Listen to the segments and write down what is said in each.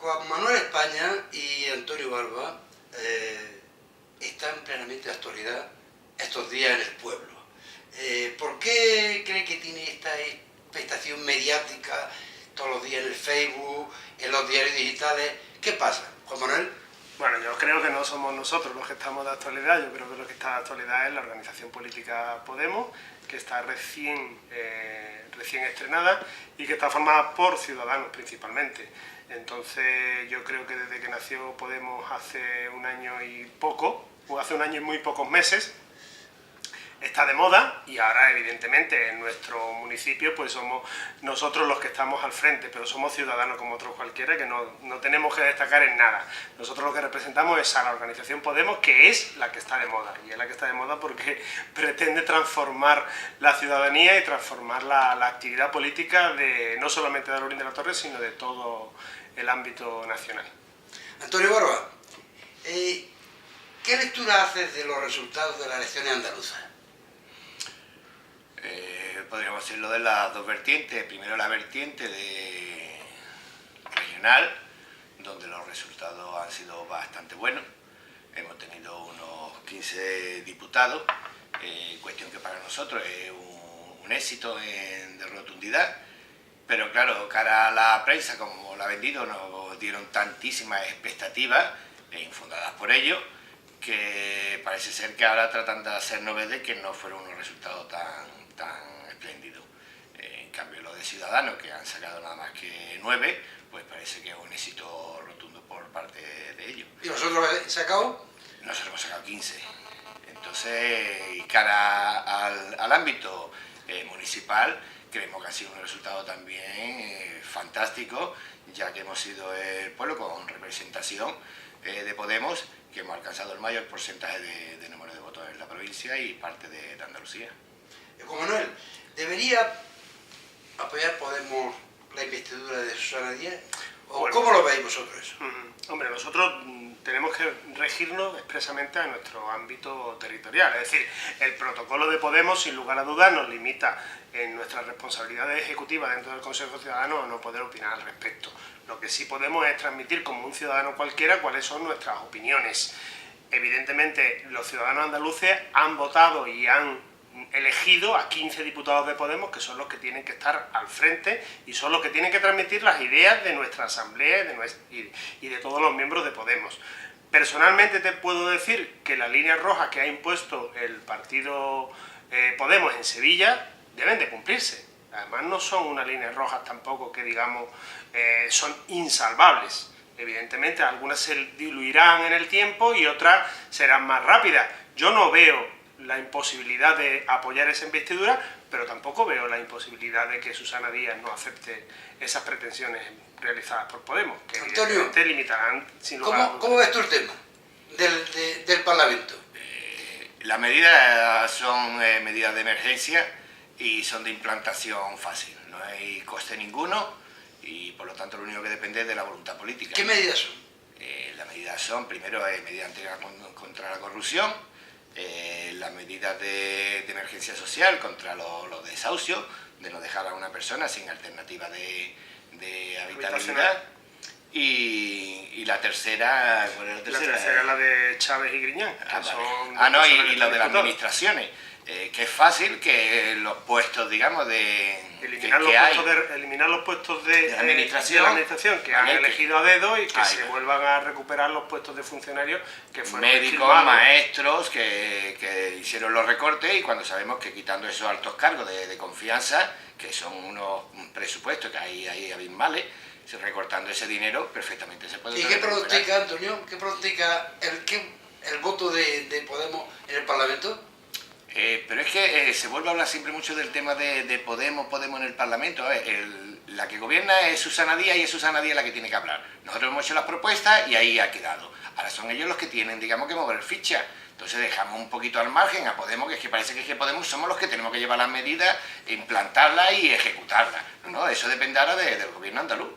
Juan Manuel España y Antonio Barba están plenamente de actualidad estos días en el pueblo. ¿Por qué cree que tiene esta expectación mediática todos los días en el Facebook, en los diarios digitales? ¿Qué pasa, Juan Manuel? Bueno, yo creo que no somos nosotros los que estamos de actualidad, yo creo que lo que está de actualidad es la organización política Podemos, que está recién estrenada y que está formada por ciudadanos principalmente. Entonces yo creo que desde que nació Podemos hace un año y poco, o hace un año y muy pocos meses, está de moda y ahora evidentemente en nuestro municipio pues somos nosotros los que estamos al frente, pero somos ciudadanos como otros cualquiera que no tenemos que destacar en nada. Nosotros lo que representamos es a la organización Podemos, que es la que está de moda, y es la que está de moda porque pretende transformar la ciudadanía y transformar la actividad política de no solamente de Alaurín de la Torre, sino de todo el ámbito nacional. Antonio Barba, ¿qué lectura haces de los resultados de las elecciones andaluzas? Podríamos decirlo de las dos vertientes. Primero la vertiente regional, donde los resultados han sido bastante buenos. Hemos tenido unos 15 diputados, cuestión que para nosotros es un éxito de rotundidad, pero claro, cara a la prensa, como la ha vendido, nos dieron tantísimas expectativas, infundadas por ello, que parece ser que ahora tratan de hacer novedad que no fueron unos resultados tan espléndidos. En cambio, los de Ciudadanos, que han sacado nada más que 9, pues parece que es un éxito rotundo por parte de ellos. ¿Y nosotros hemos sacado? Nosotros hemos sacado 15. Entonces, y cara al ámbito municipal, creemos que ha sido un resultado también fantástico, ya que hemos sido el pueblo con representación de Podemos, que hemos alcanzado el mayor porcentaje de número de votos en la provincia y parte de Andalucía. Juan Manuel, ¿debería apoyar Podemos la investidura de Susana Díaz? ¿O bueno, cómo lo veis vosotros eso? Hombre, nosotros tenemos que regirnos expresamente a nuestro ámbito territorial. Es decir, el protocolo de Podemos, sin lugar a dudas, nos limita en nuestras responsabilidades ejecutivas dentro del Consejo Ciudadano a no poder opinar al respecto. Lo que sí podemos es transmitir como un ciudadano cualquiera cuáles son nuestras opiniones. Evidentemente, los ciudadanos andaluces han votado y han elegido a 15 diputados de Podemos, que son los que tienen que estar al frente y son los que tienen que transmitir las ideas de nuestra asamblea y de todos los miembros de Podemos. Personalmente te puedo decir que las líneas rojas que ha impuesto el partido Podemos en Sevilla deben de cumplirse. Además no son unas líneas rojas tampoco que digamos son insalvables. Evidentemente algunas se diluirán en el tiempo y otras serán más rápidas. Yo no veo la imposibilidad de apoyar esa investidura, pero tampoco veo la imposibilidad de que Susana Díaz no acepte esas pretensiones realizadas por Podemos, que Antonio, evidentemente limitarán sin lugar a dudas. ¿Cómo ves tú el tema del Parlamento? Las medidas son medidas de emergencia y son de implantación fácil, no hay coste ninguno y por lo tanto lo único que depende es de la voluntad política. ¿Qué medidas son? Las medidas son, primero, medidas contra la corrupción, las medidas de emergencia social contra los desahucios, de no dejar a una persona sin alternativa de habitabilidad. Y la tercera, ¿cuál es la tercera? La tercera es la de Chávez y Griñán. Y lo de las administraciones. Que es fácil que los puestos, digamos, eliminar los puestos de administración que han elegido a dedo y que se vuelvan a recuperar los puestos de funcionarios que fueron médicos, maestros que hicieron los recortes, y cuando sabemos que quitando esos altos cargos de confianza, que son unos presupuestos que hay abismales, recortando ese dinero perfectamente se puede. ¿Y qué pronostica, Antonio? ¿Qué pronostica el voto de Podemos en el Parlamento? Pero es que se vuelve a hablar siempre mucho del tema de Podemos en el Parlamento. A ver, la que gobierna es Susana Díaz y es Susana Díaz la que tiene que hablar. Nosotros hemos hecho las propuestas y ahí ha quedado. Ahora son ellos los que tienen, digamos, que mover ficha. Entonces dejamos un poquito al margen a Podemos, que es que parece que Podemos somos los que tenemos que llevar las medidas, implantarlas y ejecutarlas. No, eso depende ahora del gobierno andaluz.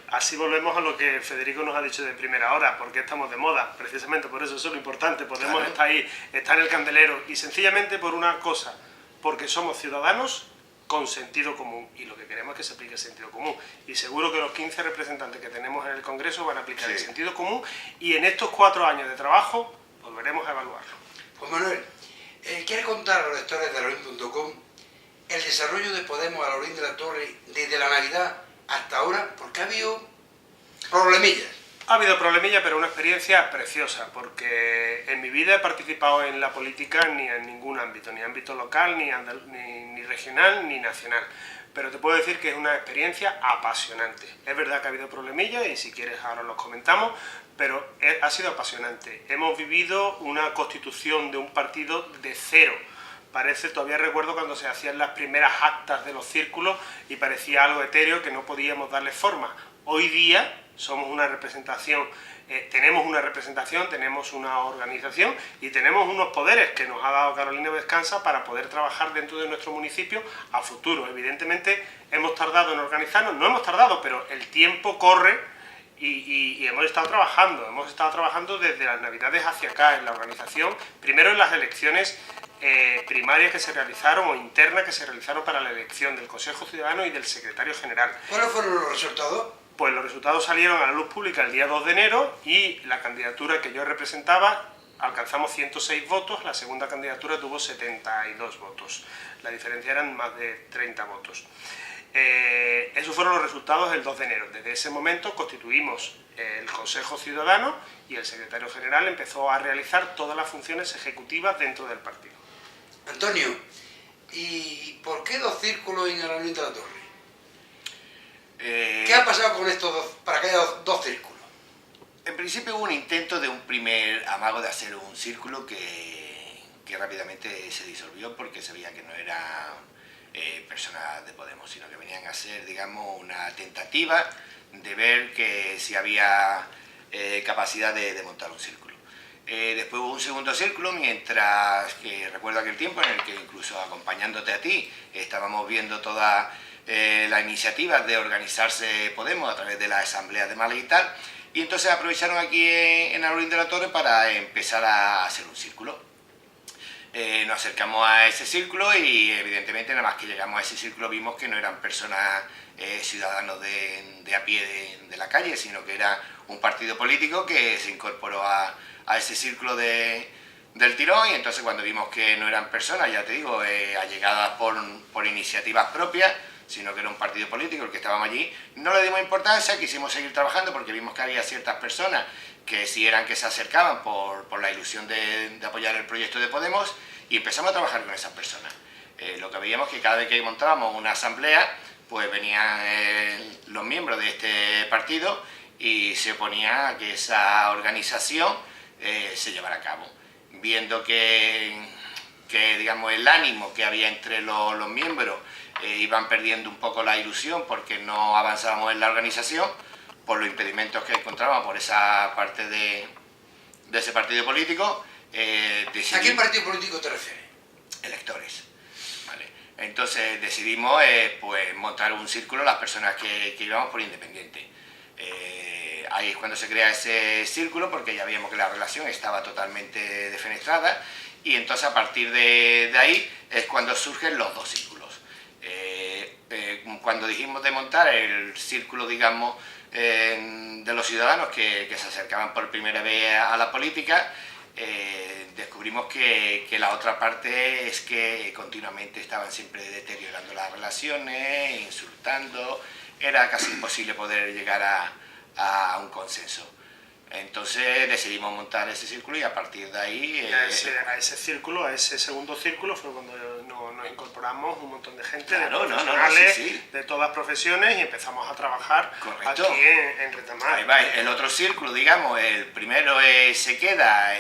Así volvemos a lo que Federico nos ha dicho de primera hora, porque estamos de moda, precisamente por eso es lo importante. Podemos estar ahí, está en el candelero, y sencillamente por una cosa, porque somos ciudadanos con sentido común, y lo que queremos es que se aplique el sentido común, y seguro que los 15 representantes que tenemos en el Congreso van a aplicar el sentido común, y en estos 4 años de trabajo volveremos a evaluarlo. Juan Manuel, ¿quiere contar a los lectores de alorín.com el desarrollo de Podemos a Alorín de la Torre desde la Navidad hasta ahora? Porque ha habido problemillas. Ha habido problemillas, pero una experiencia preciosa, porque en mi vida he participado en la política ni en ningún ámbito, ni ámbito local, ni regional, ni nacional. Pero te puedo decir que es una experiencia apasionante. Es verdad que ha habido problemillas y si quieres ahora los comentamos, pero ha sido apasionante. Hemos vivido una constitución de un partido de cero. Todavía recuerdo cuando se hacían las primeras actas de los círculos y parecía algo etéreo que no podíamos darle forma. Hoy día somos una representación, tenemos una organización y tenemos unos poderes que nos ha dado Carolina Vescanza para poder trabajar dentro de nuestro municipio a futuro. Evidentemente hemos tardado en organizarnos, no hemos tardado, pero el tiempo corre y hemos estado trabajando desde las Navidades hacia acá en la organización, primero en las elecciones primarias que se realizaron o internas que se realizaron para la elección del Consejo Ciudadano y del Secretario General. ¿Cuáles fueron los resultados? Pues los resultados salieron a la luz pública el día 2 de enero y la candidatura que yo representaba alcanzamos 106 votos, la segunda candidatura tuvo 72 votos, la diferencia eran más de 30 votos. Esos fueron los resultados del 2 de enero. Desde ese momento constituimos el Consejo Ciudadano y el Secretario General empezó a realizar todas las funciones ejecutivas dentro del partido. Antonio, ¿y por qué 2 círculos en Alorín de la Torre? ¿Qué ha pasado con estos para que haya 2 círculos? En principio hubo un intento de un primer amago de hacer un círculo que rápidamente se disolvió porque se veía que no era personas de Podemos, sino que venían a ser, digamos, una tentativa de ver que si había capacidad de montar un círculo. Después hubo un segundo círculo, mientras que recuerdo aquel tiempo en el que incluso acompañándote a ti estábamos viendo toda la iniciativa de organizarse Podemos a través de la Asamblea de Málaga y tal, y entonces aprovecharon aquí en Alorín de la Torre para empezar a hacer un círculo. Nos acercamos a ese círculo y evidentemente nada más que llegamos a ese círculo vimos que no eran personas ciudadanos de a pie de la calle, sino que era un partido político que se incorporó a ese círculo del tirón, y entonces cuando vimos que no eran personas, ya te digo, allegadas por iniciativas propias, sino que era un partido político el que estábamos allí, no le dimos importancia, quisimos seguir trabajando porque vimos que había ciertas personas que sí eran que se acercaban por la ilusión de apoyar el proyecto de Podemos, y empezamos a trabajar con esas personas. Lo que veíamos que cada vez que montábamos una asamblea, pues venían los miembros de este partido y se oponía a que esa organización se llevara a cabo. Viendo que digamos, el ánimo que había entre los miembros iban perdiendo un poco la ilusión porque no avanzábamos en la organización, por los impedimentos que encontrábamos por esa parte de ese partido político. ¿A qué partido político te refieres? Electores. ¿Vale? Entonces decidimos pues montar un círculo las personas que íbamos por independiente. Ahí es cuando se crea ese círculo porque ya vimos que la relación estaba totalmente defenestrada, y entonces a partir de ahí es cuando surgen los 2 círculos. Cuando dijimos de montar el círculo, digamos, de los ciudadanos que se acercaban por primera vez a la política, descubrimos que la otra parte es que continuamente estaban siempre deteriorando las relaciones, insultando, era casi imposible poder llegar a un consenso. Entonces decidimos montar ese círculo y a partir de ahí... a ese segundo círculo fue cuando nos incorporamos un montón de gente, claro, de profesionales, sí. de todas profesiones, y empezamos a trabajar. Correcto. Aquí en Retamar. Ahí va, el otro círculo, digamos, el primero se queda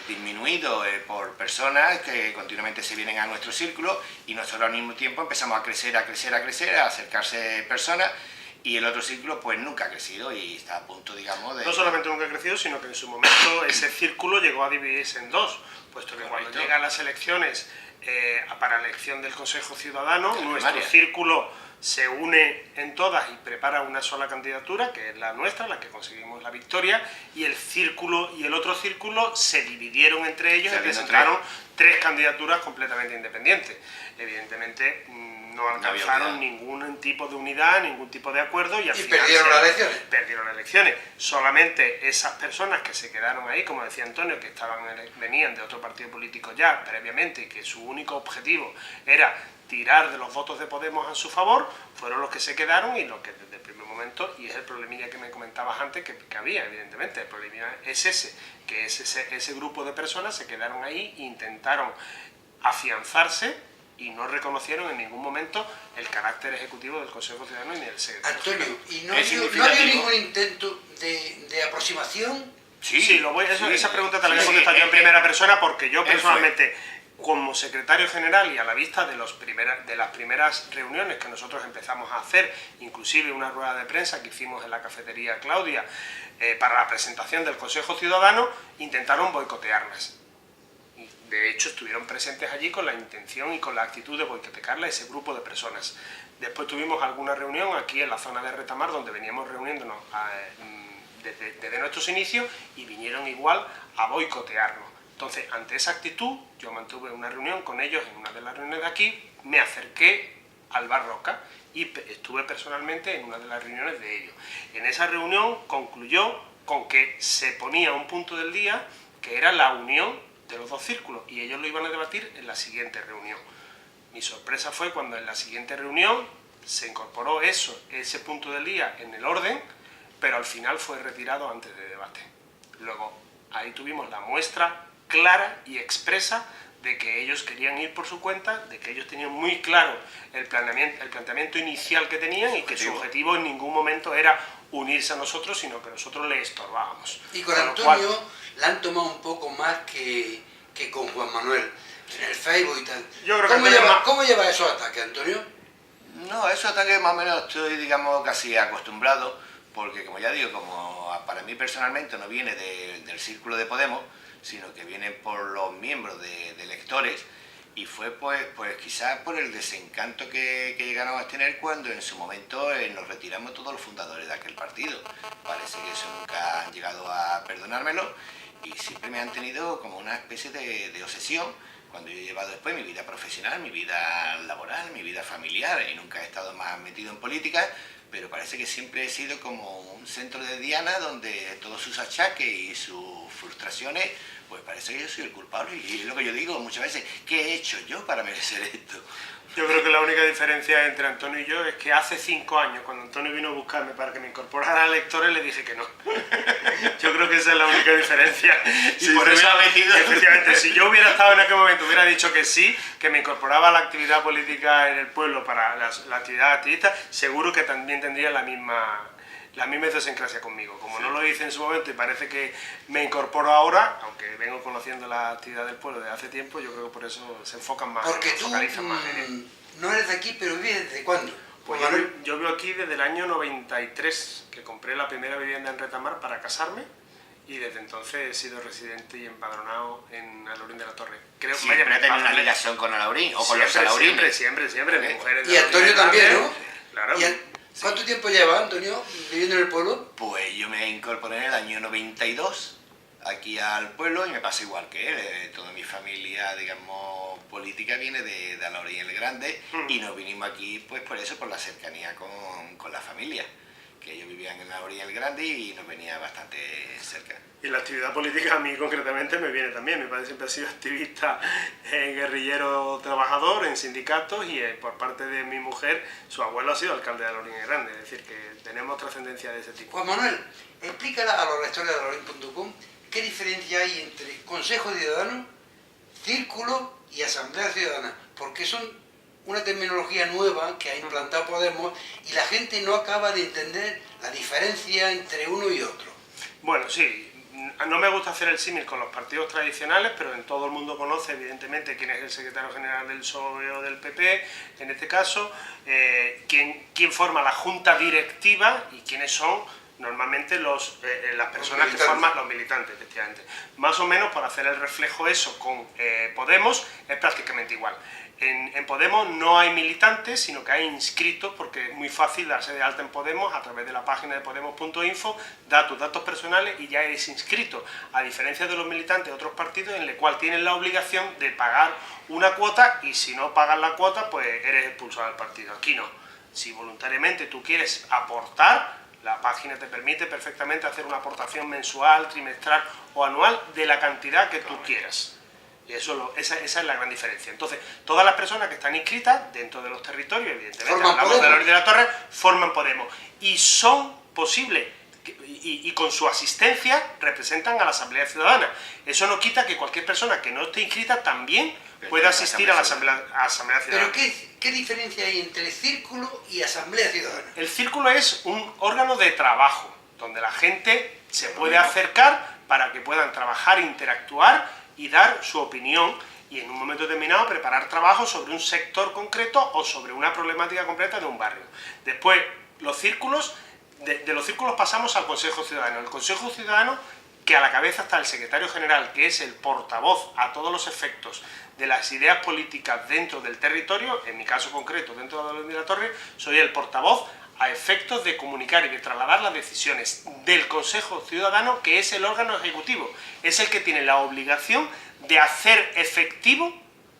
disminuido por personas que continuamente se vienen a nuestro círculo, y nosotros al mismo tiempo empezamos a crecer, a acercarse personas. Y el otro círculo pues nunca ha crecido y está a punto, digamos, de... No solamente nunca ha crecido, sino que en su momento ese círculo llegó a dividirse en 2, puesto que cuando llegan las elecciones para la elección del Consejo Ciudadano, nuestro círculo se une en todas y prepara una sola candidatura, que es la nuestra, la que conseguimos la victoria, y el círculo y el otro círculo se dividieron entre ellos y presentaron 3 candidaturas completamente independientes. Evidentemente no alcanzaron ningún tipo de unidad, ningún tipo de acuerdo y al final perdieron las elecciones. Perdieron las elecciones. Solamente esas personas que se quedaron ahí, como decía Antonio, que venían de otro partido político ya previamente y que su único objetivo era tirar de los votos de Podemos a su favor, fueron los que se quedaron y los que desde el primer momento, y es el problemilla que me comentabas antes que había, evidentemente, el problemilla es ese, que ese grupo de personas se quedaron ahí e intentaron afianzarse y no reconocieron en ningún momento el carácter ejecutivo del Consejo Ciudadano ni del secretario. Antonio, ¿y no había ningún intento de aproximación? Sí, esa pregunta te la voy a contestar yo en primera persona porque yo personalmente, como secretario general y a la vista de las primeras reuniones que nosotros empezamos a hacer, inclusive una rueda de prensa que hicimos en la cafetería Claudia para la presentación del Consejo Ciudadano, intentaron boicotearlas. De hecho, estuvieron presentes allí con la intención y con la actitud de boicotearla ese grupo de personas. Después tuvimos alguna reunión aquí en la zona de Retamar, donde veníamos reuniéndonos desde nuestros inicios y vinieron igual a boicotearnos. Entonces, ante esa actitud, yo mantuve una reunión con ellos en una de las reuniones de aquí, me acerqué al Bar Roca y estuve personalmente en una de las reuniones de ellos. En esa reunión concluyó con que se ponía un punto del día que era la unión de los dos círculos y ellos lo iban a debatir en la siguiente reunión. Mi sorpresa fue cuando en la siguiente reunión se incorporó ese punto del día en el orden, pero al final fue retirado antes de debate. Luego, ahí tuvimos la muestra clara y expresa de que ellos querían ir por su cuenta, de que ellos tenían muy claro el planteamiento inicial que tenían y que su objetivo en ningún momento era unirse a nosotros, sino que nosotros le estorbábamos. Y con Antonio la han tomado un poco más que con Juan Manuel, en el Facebook y tal. Yo creo ¿Cómo lleva esos ataques, Antonio? No, esos ataques más o menos estoy, digamos, casi acostumbrado, porque como ya digo, como para mí personalmente no viene del círculo de Podemos, sino que viene por los miembros de electores, y fue pues quizás por el desencanto que llegaron a tener cuando en su momento nos retiramos todos los fundadores de aquel partido. Parece que eso nunca han llegado a perdonármelo y siempre me han tenido como una especie de obsesión cuando yo he llevado después mi vida profesional, mi vida laboral, mi vida familiar, y nunca he estado más metido en política, pero parece que siempre he sido como un centro de diana donde todos sus achaques y sus frustraciones, pues parece que yo soy el culpable. Y es lo que yo digo muchas veces, ¿qué he hecho yo para merecer esto? Yo creo que la única diferencia entre Antonio y yo es que hace 5 años, cuando Antonio vino a buscarme para que me incorporara a electores, le dije que no. Yo creo que esa es la única diferencia. Y sí, por eso, metido. efectivamente, si yo hubiera estado en aquel momento, hubiera dicho que sí, que me incorporaba a la actividad política en el pueblo para la actividad activista, seguro que también tendría la misma idiosincrasia conmigo. Como no lo hice en su momento y parece que me incorporo ahora, aunque vengo conociendo la actividad del pueblo desde hace tiempo, yo creo que por eso se enfocan más. Porque tú no eres de aquí, pero vives ¿desde cuándo? Pues yo vivo aquí desde el año 93, que compré la primera vivienda en Retamar para casarme, y desde entonces he sido residente y empadronado en Alaurín de la Torre. Creo que siempre he tenido una ligación con Alaurín, o con los Alaurines. Siempre. Mi mujer es de y Antonio también, ¿no? Claro. ¿Cuánto tiempo lleva, Antonio, viviendo en el pueblo? Pues yo me incorporé en el año 92 aquí al pueblo y me pasa igual que él. Toda mi familia, digamos, política viene de Alaurín el Grande y nos vinimos aquí pues por eso, por la cercanía con la familia, que ellos vivían en Alaurín el Grande y nos venía bastante cerca. Y la actividad política a mí concretamente me viene también. Mi padre siempre ha sido activista guerrillero trabajador en sindicatos y por parte de mi mujer, su abuelo ha sido alcalde de Alaurín el Grande. Es decir, que tenemos trascendencia de ese tipo. Juan Manuel, explícala a los lectores de alaurín.com qué diferencia hay entre Consejo Ciudadano, Círculo y Asamblea Ciudadana, porque son una terminología nueva que ha implantado Podemos y la gente no acaba de entender la diferencia entre uno y otro. Bueno, sí. No me gusta hacer el símil con los partidos tradicionales, pero en todo el mundo conoce evidentemente quién es el secretario general del PSOE o del PP, en este caso, quién forma la junta directiva y quiénes son normalmente las personas que forman los militantes, efectivamente. Más o menos, para hacer el reflejo eso con Podemos, es prácticamente igual. En Podemos no hay militantes, sino que hay inscritos, porque es muy fácil darse de alta en Podemos a través de la página de podemos.info, da tus datos personales y ya eres inscrito, a diferencia de los militantes de otros partidos en el cual tienen la obligación de pagar una cuota y si no pagas la cuota, pues eres expulsado del partido. Aquí no. Si voluntariamente tú quieres aportar, la página te permite perfectamente hacer una aportación mensual, trimestral o anual de la cantidad que tú quieras. Y esa es la gran diferencia. Entonces, todas las personas que están inscritas dentro de los territorios, evidentemente, hablamos de la Orden de la Torre, forman Podemos. Y son posibles, y con su asistencia representan a la Asamblea Ciudadana. Eso no quita que cualquier persona que no esté inscrita también pueda asistir a la Asamblea Ciudadana. ¿Pero qué diferencia hay entre círculo y Asamblea Ciudadana? El círculo es un órgano de trabajo, donde la gente se puede acercar para que puedan trabajar, interactuar y dar su opinión y en un momento determinado preparar trabajo sobre un sector concreto o sobre una problemática concreta de un barrio. Después, los círculos, de los círculos pasamos al Consejo Ciudadano. El Consejo Ciudadano, que a la cabeza está el secretario general, que es el portavoz a todos los efectos de las ideas políticas dentro del territorio, en mi caso concreto, dentro de la Orden de la Torre, soy el portavoz a efectos de comunicar y de trasladar las decisiones del Consejo Ciudadano, que es el órgano ejecutivo, es el que tiene la obligación de hacer efectivo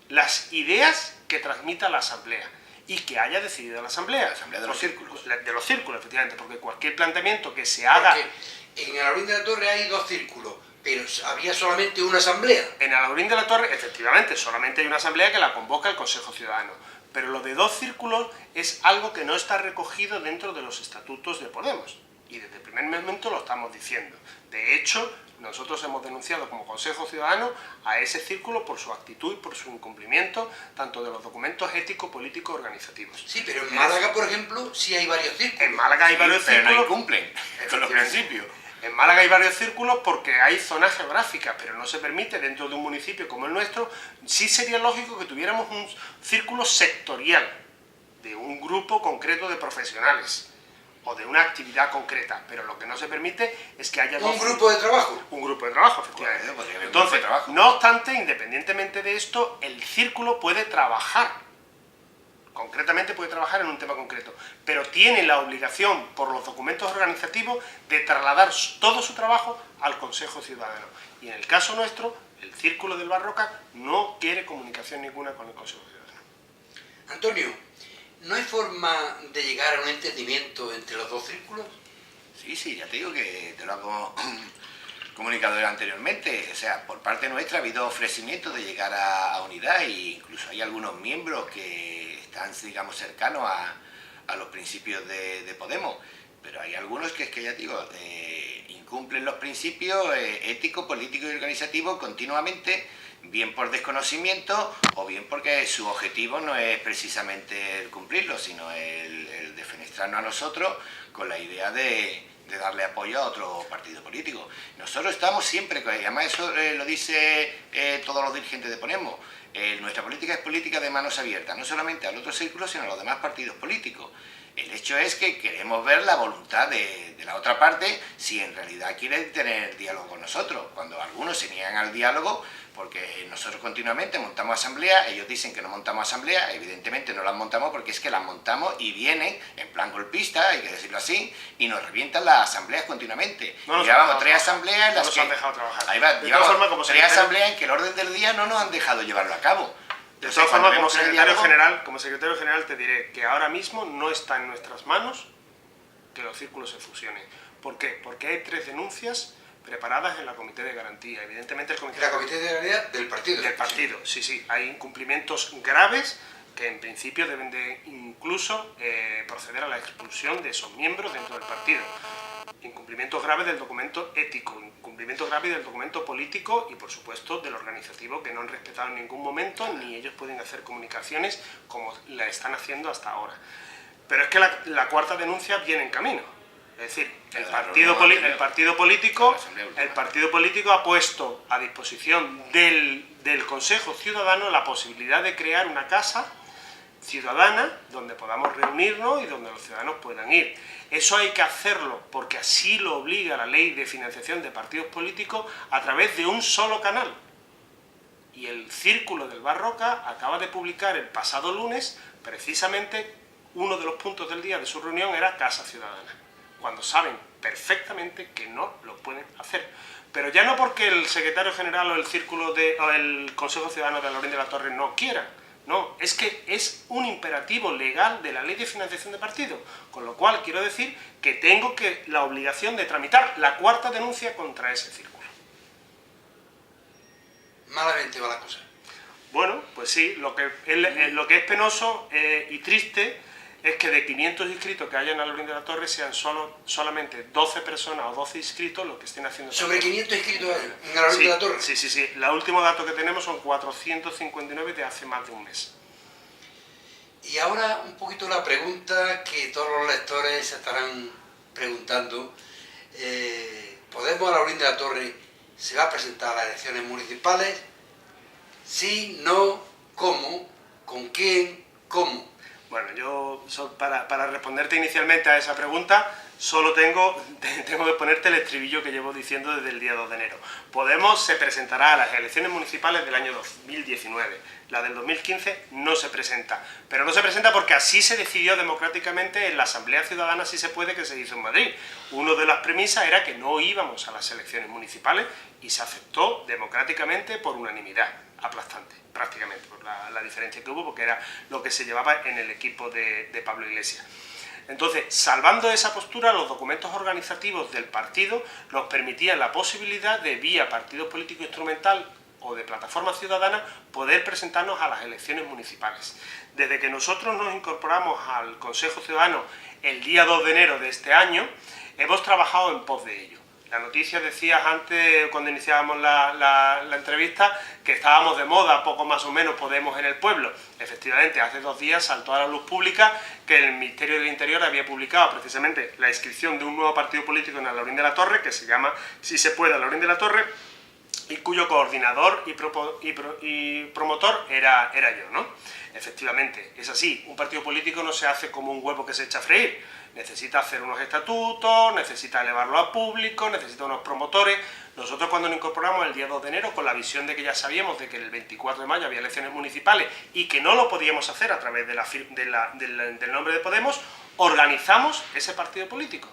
las ideas que transmita la Asamblea y que haya decidido la Asamblea. La Asamblea de los círculos. De los círculos, efectivamente, porque cualquier planteamiento que se haga... Porque en Alaurín de la Torre hay 2 círculos, pero había solamente una asamblea. En Alaurín de la Torre, efectivamente, solamente hay una asamblea que la convoca el Consejo Ciudadano. Pero lo de 2 círculos es algo que no está recogido dentro de los estatutos de Podemos. Y desde el primer momento lo estamos diciendo. De hecho, nosotros hemos denunciado como Consejo Ciudadano a ese círculo por su actitud y por su incumplimiento, tanto de los documentos éticos, políticos, organizativos. Sí, pero en Málaga, por ejemplo, sí hay varios círculos. En Málaga hay varios pero círculos. no incumplen con los principios. En Málaga hay varios círculos porque hay zonas geográficas, pero no se permite dentro de un municipio como el nuestro. Sí sería lógico que tuviéramos un círculo sectorial de un grupo concreto de profesionales o de una actividad concreta, pero lo que no se permite es que haya ¿Un grupo de trabajo? Un grupo de trabajo, efectivamente. Bueno, podría haber un Entonces, grupo de trabajo. no obstante, independientemente de esto, el círculo puede trabajar. Concretamente puede trabajar en un tema concreto, pero tiene la obligación por los documentos organizativos de trasladar todo su trabajo al Consejo Ciudadano. Y en el caso nuestro, el Círculo del Barroca no quiere comunicación ninguna con el Consejo Ciudadano. Antonio, ¿no hay forma de llegar a un entendimiento entre los 2 círculos? Sí, ya te digo que te lo hago comunicado anteriormente. O sea, por parte nuestra ha habido ofrecimientos de llegar a unidad e incluso hay algunos miembros que están, digamos, cercanos a los principios de Podemos, pero hay algunos que es que ya digo, incumplen los principios éticos, políticos y organizativos continuamente, bien por desconocimiento o bien porque su objetivo no es precisamente el cumplirlo, sino el defenestrarnos a nosotros con la idea de darle apoyo a otro partido político. Nosotros estamos siempre, y además eso lo dice todos los dirigentes de Podemos, nuestra política es política de manos abiertas, no solamente al otro círculo, sino a los demás partidos políticos. El hecho es que queremos ver la voluntad de la otra parte, si en realidad quiere tener diálogo con nosotros. Cuando algunos se niegan al diálogo, porque nosotros continuamente montamos asambleas, ellos dicen que no montamos asambleas, evidentemente no las montamos porque es que las montamos y vienen en plan golpista, hay que decirlo así, y nos revientan las asambleas continuamente. No llevamos 3 asambleas en las nos que... han dejado trabajar. Ahí va, De llevamos todas formas, como 3 asambleas en que el orden del día no nos han dejado llevarlo a cabo. De Entonces, todas cuando formas, vemos el como secretario general te diré que ahora mismo no está en nuestras manos que los círculos se fusionen. ¿Por qué? Porque hay 3 denuncias preparadas en la Comité de Garantía. Evidentemente el Comité De Garantía del partido. Del partido, sí. Hay incumplimientos graves que en principio deben de incluso proceder a la expulsión de esos miembros dentro del partido. Incumplimientos graves del documento ético, incumplimientos graves del documento político y, por supuesto, del organizativo, que no han respetado en ningún momento, ni ellos pueden hacer comunicaciones como la están haciendo hasta ahora. Pero es que la 4ª denuncia viene en camino. Es decir, el partido político ha puesto a disposición del Consejo Ciudadano la posibilidad de crear una casa ciudadana donde podamos reunirnos y donde los ciudadanos puedan ir. Eso hay que hacerlo porque así lo obliga la Ley de Financiación de Partidos Políticos a través de un solo canal. Y el Círculo del Barroca acaba de publicar el pasado lunes, precisamente, uno de los puntos del día de su reunión era Casa Ciudadana, cuando saben perfectamente que no lo pueden hacer. Pero ya no porque el secretario general o el Consejo Ciudadano de Alhaurín de la Torre no quieran, no, es que es un imperativo legal de la Ley de Financiación de Partidos, con lo cual quiero decir que tengo la obligación de tramitar la cuarta denuncia contra ese círculo. Malamente va la cosa. Bueno, pues sí, lo que es penoso y triste es que de 500 inscritos que haya en Alhaurín de la Torre sean solamente 12 personas o 12 inscritos los que estén haciendo... ¿Sobre 500 inscritos hay en Alhaurín de la Torre? Sí, sí, sí. El último dato que tenemos son 459 de hace más de un mes. Y ahora un poquito la pregunta que todos los lectores se estarán preguntando. ¿Podemos Alhaurín de la Torre se va a presentar a las elecciones municipales? Sí, no, ¿cómo? ¿Con quién? ¿Cómo? Bueno, yo para responderte inicialmente a esa pregunta, solo tengo que ponerte el estribillo que llevo diciendo desde el día 2 de enero. Podemos se presentará a las elecciones municipales del año 2019. La del 2015 no se presenta. Pero no se presenta porque así se decidió democráticamente en la Asamblea Ciudadana, si se puede, que se hizo en Madrid. Una de las premisas era que no íbamos a las elecciones municipales y se aceptó democráticamente por unanimidad, aplastante, prácticamente, por la diferencia que hubo, porque era lo que se llevaba en el equipo de Pablo Iglesias. Entonces, salvando esa postura, los documentos organizativos del partido nos permitían la posibilidad de, vía partido político instrumental o de plataforma ciudadana, poder presentarnos a las elecciones municipales. Desde que nosotros nos incorporamos al Consejo Ciudadano el día 2 de enero de este año, hemos trabajado en pos de ello. La noticia, decías antes, cuando iniciábamos la entrevista, que estábamos de moda, poco más o menos Podemos en el pueblo. Efectivamente, hace 2 días saltó a la luz pública que el Ministerio del Interior había publicado precisamente la inscripción de un nuevo partido político en Alhaurín de la Torre, que se llama Si se puede Alhaurín de la Torre, y cuyo coordinador y promotor era yo, ¿no? Efectivamente, es así. Un partido político no se hace como un huevo que se echa a freír. Necesita hacer unos estatutos, necesita elevarlo a público, necesita unos promotores. Nosotros, cuando nos incorporamos el día 2 de enero, con la visión de que ya sabíamos de que el 24 de mayo había elecciones municipales y que no lo podíamos hacer a través del nombre de Podemos, organizamos ese partido político.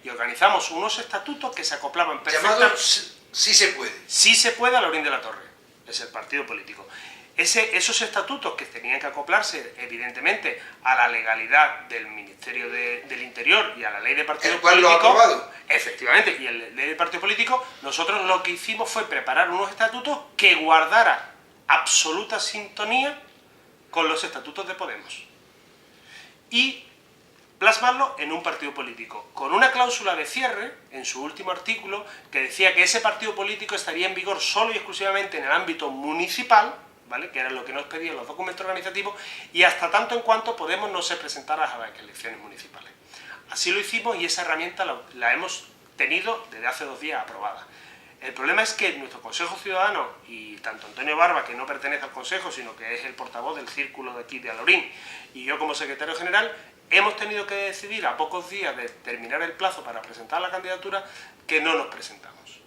Y organizamos unos estatutos que se acoplaban perfectamente... Llamados Sí se puede. Sí se puede Alhaurín de la Torre, es el partido político. Esos estatutos que tenían que acoplarse, evidentemente, a la legalidad del Ministerio del Interior y a la ley de partido político... ¿El cual lo ha aprobado? Efectivamente, y la ley de partido político, nosotros lo que hicimos fue preparar unos estatutos que guardaran absoluta sintonía con los estatutos de Podemos. Y plasmarlo en un partido político, con una cláusula de cierre, en su último artículo, que decía que ese partido político estaría en vigor solo y exclusivamente en el ámbito municipal, ¿vale?, que era lo que nos pedían los documentos organizativos, y hasta tanto en cuanto Podemos no se presentara a las elecciones municipales. Así lo hicimos y esa herramienta la hemos tenido desde hace 2 días aprobada. El problema es que nuestro Consejo Ciudadano, y tanto Antonio Barba, que no pertenece al Consejo, sino que es el portavoz del círculo de aquí de Alhaurín, y yo como secretario general, hemos tenido que decidir a pocos días de terminar el plazo para presentar la candidatura que no nos presentamos.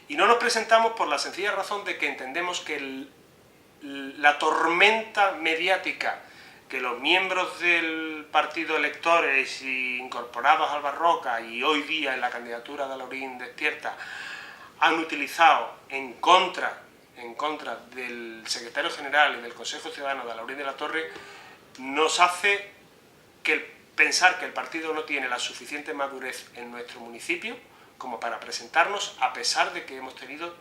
Y no nos presentamos por la sencilla razón de que entendemos que la tormenta mediática que los miembros del partido electores incorporados al Barroca y hoy día en la candidatura de Alhaurín Despierta han utilizado en contra del secretario general y del Consejo Ciudadano de Alhaurín de la Torre nos hace pensar que el partido no tiene la suficiente madurez en nuestro municipio como para presentarnos, a pesar de que hemos tenido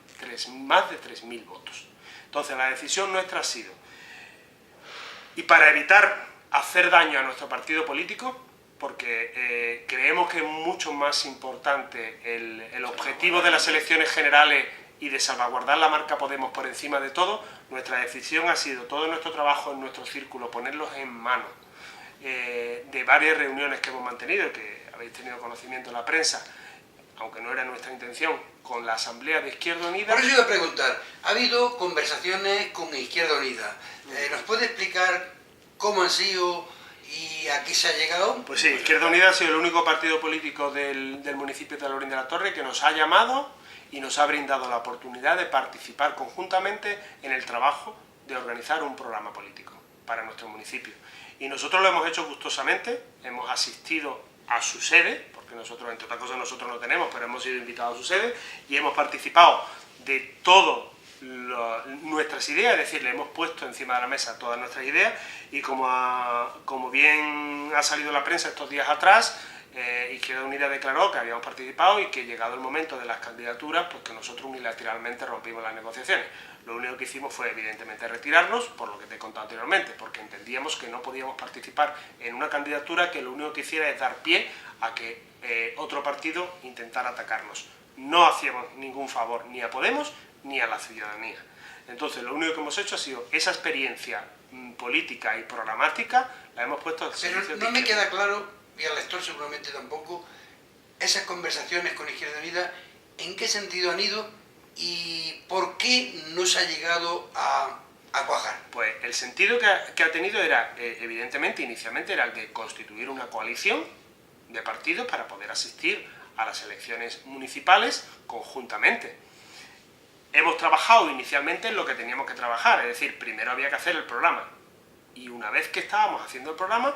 más de 3.000 votos. Entonces la decisión nuestra ha sido, y para evitar hacer daño a nuestro partido político, porque creemos que es mucho más importante el objetivo de las elecciones generales y de salvaguardar la marca Podemos por encima de todo, nuestra decisión ha sido todo nuestro trabajo en nuestro círculo, ponerlos en manos de varias reuniones que hemos mantenido, que habéis tenido conocimiento en la prensa, aunque no era nuestra intención, con la Asamblea de Izquierda Unida. Por eso iba a preguntar, ha habido conversaciones con Izquierda Unida. ¿Nos puede explicar cómo han sido y a qué se ha llegado? Pues sí, Izquierda Unida ha sido el único partido político del municipio de Alhaurín de la Torre que nos ha llamado y nos ha brindado la oportunidad de participar conjuntamente en el trabajo de organizar un programa político para nuestro municipio. Y nosotros lo hemos hecho gustosamente, hemos asistido a su sede, porque nosotros, entre otras cosas, nosotros no tenemos, pero hemos sido invitados a su sede y hemos participado de todo nuestras ideas, es decir, le hemos puesto encima de la mesa todas nuestras ideas y como bien ha salido la prensa estos días atrás, Izquierda Unida declaró que habíamos participado y que llegado el momento de las candidaturas, pues que nosotros unilateralmente rompimos las negociaciones. Lo único que hicimos fue evidentemente retirarnos, por lo que te he contado anteriormente, porque entendíamos que no podíamos participar en una candidatura que lo único que hiciera es dar pie a que otro partido intentara atacarnos. No hacíamos ningún favor ni a Podemos ni a la ciudadanía. Entonces lo único que hemos hecho ha sido esa experiencia política y programática, la hemos puesto al servicio de Pero no me queda claro, y al lector seguramente tampoco, esas conversaciones con Izquierda Unida, ¿en qué sentido han ido y por qué no se ha llegado a cuajar? Pues el sentido que ha tenido era, evidentemente, inicialmente era el de constituir una coalición de partidos para poder asistir a las elecciones municipales conjuntamente. Hemos trabajado inicialmente en lo que teníamos que trabajar, es decir, primero había que hacer el programa. Y una vez que estábamos haciendo el programa,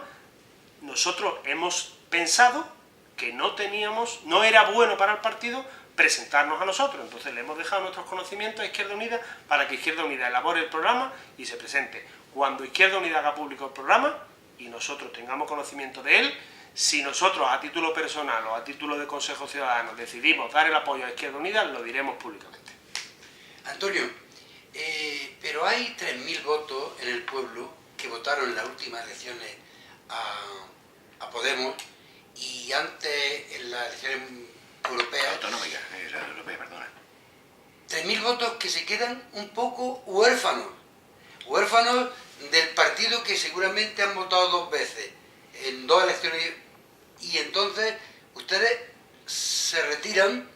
nosotros hemos pensado que no era bueno para el partido presentarnos a nosotros. Entonces le hemos dejado nuestros conocimientos a Izquierda Unida para que Izquierda Unida elabore el programa y se presente. Cuando Izquierda Unida haga público el programa y nosotros tengamos conocimiento de él, si nosotros a título personal o a título de Consejo Ciudadano decidimos dar el apoyo a Izquierda Unida, lo diremos públicamente. Antonio, pero hay 3.000 votos en el pueblo que votaron en las últimas elecciones a Podemos y antes en las elecciones europeas. Autonómicas, la europea, perdona. 3.000 votos que se quedan un poco huérfanos del partido que seguramente han votado 2 veces en 2 elecciones, y entonces ustedes se retiran,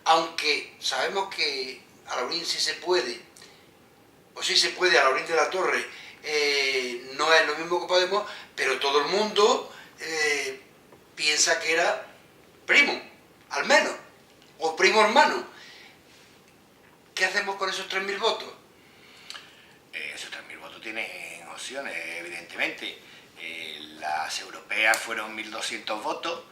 aunque sabemos que a Laurín sí se puede, o sí se puede a Laurín de la Torre, no es lo mismo que Podemos, pero todo el mundo piensa que era primo, al menos, o primo hermano. ¿Qué hacemos con esos 3.000 votos? Esos 3.000 votos tienen opciones, evidentemente. Las europeas fueron 1.200 votos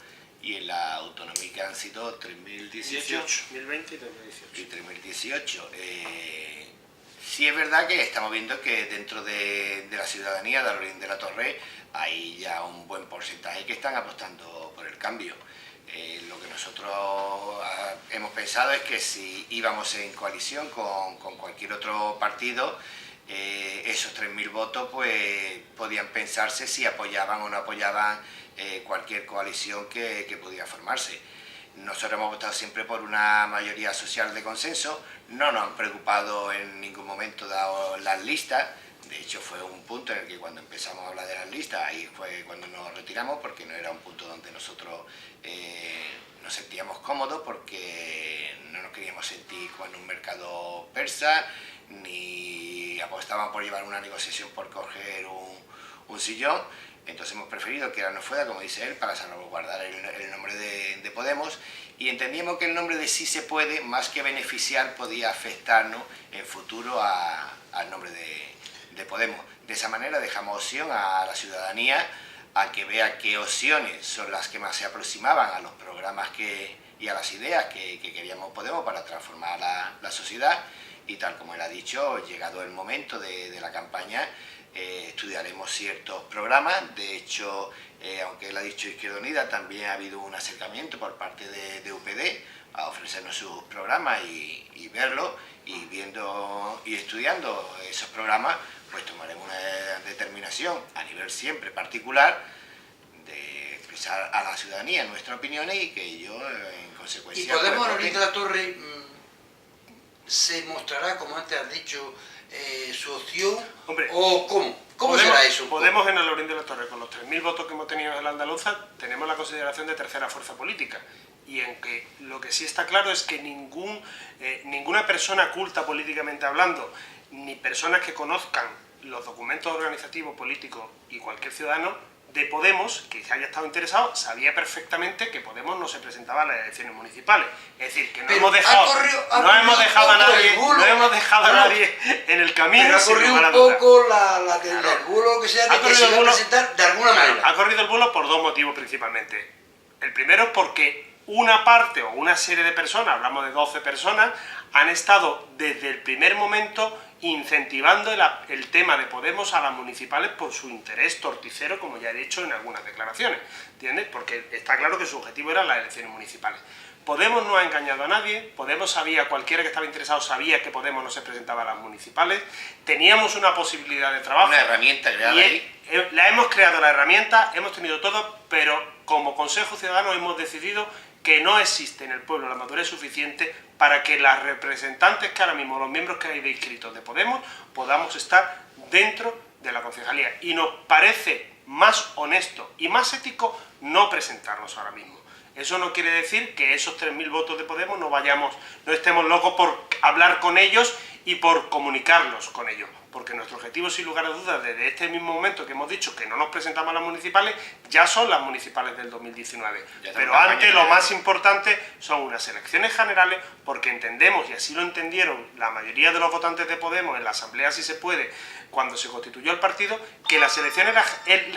y en la autonómica han sido 3.018. 2020 y 2018. Y 3.018. Sí es verdad que estamos viendo que dentro de la ciudadanía de Laurín de la Torre hay ya un buen porcentaje que están apostando por el cambio. Lo que nosotros hemos pensado es que si íbamos en coalición con cualquier otro partido, esos 3.000 votos pues podían pensarse si apoyaban o no apoyaban cualquier coalición que pudiera formarse. Nosotros hemos votado siempre por una mayoría social de consenso, no nos han preocupado en ningún momento dado las listas. De hecho fue un punto en el que cuando empezamos a hablar de las listas, ahí fue cuando nos retiramos, porque no era un punto donde nosotros nos sentíamos cómodos, porque no nos queríamos sentir como en un mercado persa, ni apostaban por llevar una negociación por coger un sillón. Entonces hemos preferido quedarnos fuera, como dice él, para salvaguardar el nombre de Podemos, y entendíamos que el nombre de Sí se puede, más que beneficiar, podía afectarnos en futuro al nombre de Podemos. De esa manera dejamos opción a la ciudadanía a que vea qué opciones son las que más se aproximaban a los programas y a las ideas que queríamos Podemos para transformar la sociedad, y tal como él ha dicho, llegado el momento de la campaña, estudiaremos ciertos programas. De hecho, aunque él ha dicho Izquierda Unida, también ha habido un acercamiento por parte de UPD a ofrecernos sus programas y verlos, y viendo y estudiando esos programas, pues tomaremos una determinación a nivel siempre particular de expresar a la ciudadanía nuestras opiniones y que ellos en consecuencia... ¿Y Podemos, Laurín de la Torre, se mostrará, como antes has dicho, su opción? Hombre, ¿o cómo será eso? Podemos en el Laurín de la Torre, con los 3.000 votos que hemos tenido en la andaluza, tenemos la consideración de tercera fuerza política, y en que lo que sí está claro es que ninguna persona culta políticamente hablando, ni personas que conozcan los documentos organizativos políticos y cualquier ciudadano, de Podemos, que haya estado interesado, sabía perfectamente que Podemos no se presentaba a las elecciones municipales. Es decir, que no hemos dejado a nadie en el camino. Pero ha corrido un poco el bulo que sea de que se iba a presentar de alguna manera. Ha corrido el bulo por dos motivos principalmente. El primero es porque una parte o una serie de personas, hablamos de 12 personas, han estado desde el primer momento incentivando el tema de Podemos a las municipales por su interés torticero, como ya he dicho en algunas declaraciones, ¿entiendes? Porque está claro que su objetivo eran las elecciones municipales. Podemos no ha engañado a nadie, Podemos sabía, cualquiera que estaba interesado sabía que Podemos no se presentaba a las municipales, teníamos una posibilidad de trabajo. Una herramienta creada ahí. La hemos creado la herramienta, hemos tenido todo, pero como Consejo Ciudadano hemos decidido que no existe en el pueblo la madurez suficiente para que las representantes que ahora mismo, los miembros que hay de inscritos de Podemos, podamos estar dentro de la concejalía. Y nos parece más honesto y más ético no presentarnos ahora mismo. Eso no quiere decir que esos 3.000 votos de Podemos no estemos locos por hablar con ellos y por comunicarlos con ellos. Porque nuestro objetivo, sin lugar a dudas, desde este mismo momento que hemos dicho que no nos presentamos a las municipales, ya son las municipales del 2019. Pero antes lo más importante son unas elecciones generales, porque entendemos, y así lo entendieron la mayoría de los votantes de Podemos en la Asamblea, si se puede, cuando se constituyó el partido, que las elecciones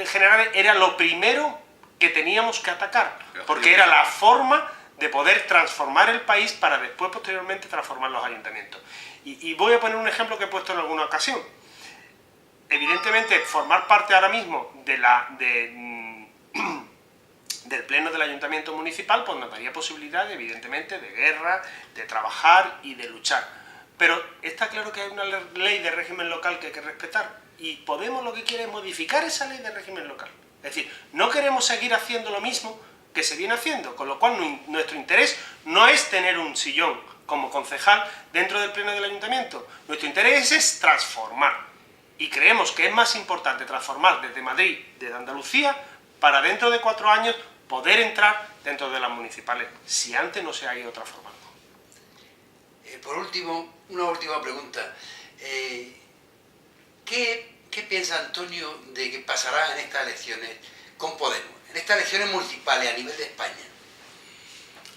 generales era lo primero que teníamos que atacar, porque era la forma de poder transformar el país para después, posteriormente, transformar los ayuntamientos. Y voy a poner un ejemplo que he puesto en alguna ocasión. Evidentemente, formar parte ahora mismo del pleno del ayuntamiento municipal pues nos daría posibilidad, evidentemente, de guerra, de trabajar y de luchar. Pero está claro que hay una ley de régimen local que hay que respetar, y Podemos lo que quiere es modificar esa ley de régimen local. Es decir, no queremos seguir haciendo lo mismo que se viene haciendo, con lo cual nuestro interés no es tener un sillón como concejal dentro del pleno del ayuntamiento. Nuestro interés es transformar, y creemos que es más importante transformar desde Madrid, desde Andalucía, para dentro de 4 años poder entrar dentro de las municipales, si antes no se ha ido transformando. Por último, una última pregunta. ¿Qué piensa Antonio de que pasará en estas elecciones con Podemos? En estas elecciones municipales a nivel de España.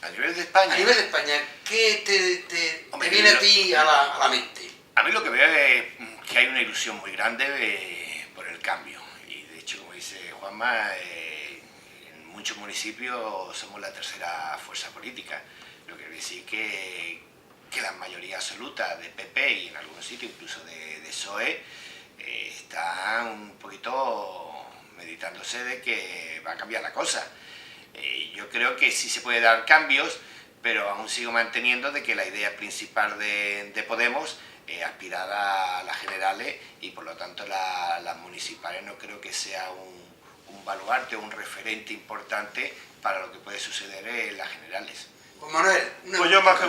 A nivel de España. A nivel de España, ¿qué te viene a ti a la mente? A mí lo que veo es que hay una ilusión muy grande por el cambio. Y de hecho, como dice Juanma, en muchos municipios somos la tercera fuerza política. Lo que quiere decir que la mayoría absoluta de PP y en algunos sitios incluso de PSOE están un poquito meditándose de que va a cambiar la cosa. Yo creo que sí se puede dar cambios, pero aún sigo manteniendo de que la idea principal de Podemos es aspirar a las generales, y por lo tanto las municipales no creo que sea un baluarte o un referente importante para lo que puede suceder en las generales. Pues Manuel, más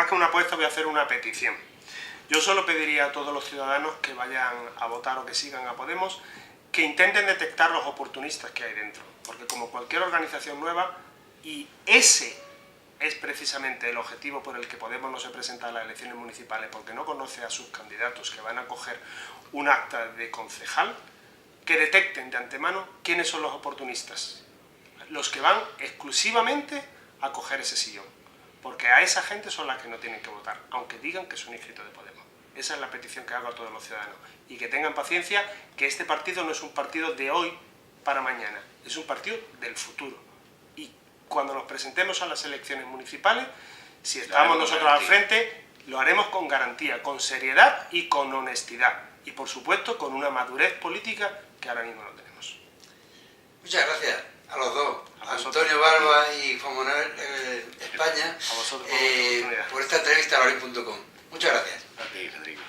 que una apuesta voy a hacer una petición. Yo solo pediría a todos los ciudadanos que vayan a votar o que sigan a Podemos que intenten detectar los oportunistas que hay dentro, porque como cualquier organización nueva, y ese es precisamente el objetivo por el que Podemos no se presenta a las elecciones municipales, porque no conoce a sus candidatos que van a coger un acta de concejal, que detecten de antemano quiénes son los oportunistas, los que van exclusivamente a coger ese sillón, porque a esa gente son las que no tienen que votar, aunque digan que son inscritos de Podemos. Esa es la petición que hago a todos los ciudadanos, y que tengan paciencia, que este partido no es un partido de hoy para mañana, es un partido del futuro. Y cuando nos presentemos a las elecciones municipales, si estamos nosotros al frente, lo haremos con garantía, con seriedad y con honestidad, y por supuesto con una madurez política que ahora mismo no tenemos. Muchas gracias a los dos, a Antonio Barba y Juan Manuel España, A vosotros por esta entrevista a Lorin.com. Muchas gracias. A ti, Federico.